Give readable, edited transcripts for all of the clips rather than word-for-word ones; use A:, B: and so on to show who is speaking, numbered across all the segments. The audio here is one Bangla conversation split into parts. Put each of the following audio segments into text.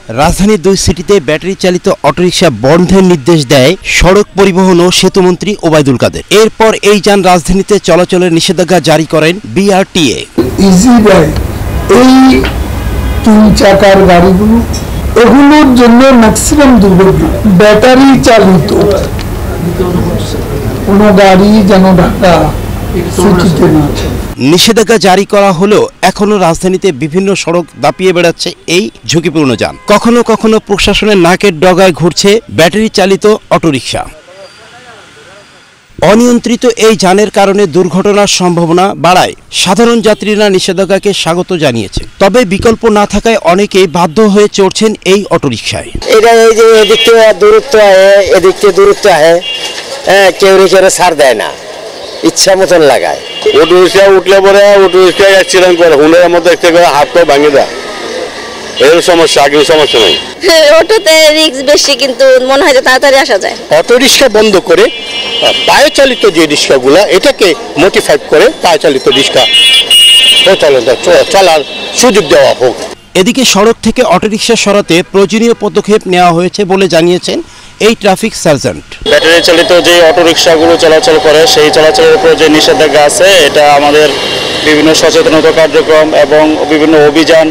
A: রাজধানীর 2 সিটিতে ব্যাটারি চালিত অটোরিকশা বন্ধের নির্দেশ দেয় সড়ক পরিবহন ও সেতুমন্ত্রী ওবায়দুল কাদের। এরপর এই যান রাজধানীতে চলাচলের নিষেধাজ্ঞা জারি করেন বিআরটিএ।
B: ইজি বাইক, এই 3 চাকার গাড়িগুলো, এগুলোর জন্য ম্যাক্সিমাম দুর্ঘটনা ব্যাটারি চালিত কোনো গাড়ি যেন ঢাকা সিটিতে না।
A: নিষেধাজ্ঞা জারি করা হলেও এখনো রাজধানীতে বিভিন্ন সড়ক দাপিয়ে বেড়াচ্ছে এই ঝুঁকিপূর্ণ যান। কখনো কখনো প্রশাসনের নাকের ডগায় ঘুরছে ব্যাটারি চালিত অটোরিকশা। অনিয়ন্ত্রিত এই যানের কারণে দুর্ঘটনার সম্ভাবনা বাড়ায়। সাধারণ যাত্রীরা নিষেধাজ্ঞাকে স্বাগত জানিয়েছে, তবে বিকল্প না থাকায় অনেকেই বাধ্য হয়ে চড়ছেন এই অটোরিকশায়।
C: এটা এই যে এদিক থেকে দূরত্ব আহে, এদিক থেকে দূরত্ব আহে, কেউ ছাড় দেয় না, ইচ্ছা মতন লাগায়।
D: অটোরিকশা উঠলে পরে অটোরিকশা অ্যাক্সিডেন্ট করে, হুন্ডের মধ্যে একটা করে হাত পা ভাঙে দেয়, এর সমস্যা। আগে সমস্যা নেই,
E: অটোতে রিস্ক বেশি, কিন্তু মনে হয় যে তাড়াতাড়ি আসা যায়।
F: অটোরিকশা বন্ধ করে পায়চালিত যে রিক্সাগুলো, এটাকে মোটিফাই করে পায়চালিত রিক্সা চলার সুযোগ দেওয়া হোক।
A: এদিকে সড়ক থেকে অটোরিকশা সরাতে প্রয়োজনীয় পদক্ষেপ নেওয়া হয়েছে বলে জানিয়েছেন এই ট্রাফিক সার্জেন্ট।
G: ব্যাটারি চালিত যে অটোরিকশাগুলো চলাচল করে সেই চলাচলের উপর যে নিষেধাজ্ঞা আছে, এটা আমাদের বিভিন্ন সচেতনতা কার্যক্রম এবং বিভিন্ন অভিযান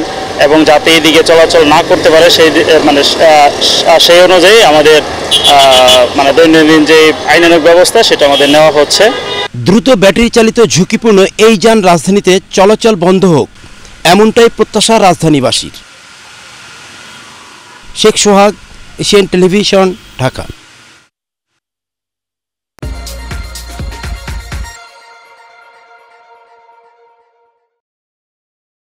G: এবং যাতে এদিকে চলাচল না করতে পারে সেই অনুযায়ী আমাদের দৈনন্দিন যে আইনানুগ ব্যবস্থা সেটা আমাদের নেওয়া হচ্ছে।
A: দ্রুত ব্যাটারি চালিত ঝুঁকিপূর্ণ এই যান রাজধানীতে চলাচল বন্ধ হোক, এমনটাই প্রত্যাশা রাজধানীবাসীর। শেখ সোহাগ, এশিয়ান টেলিভিশন, ঢাকা।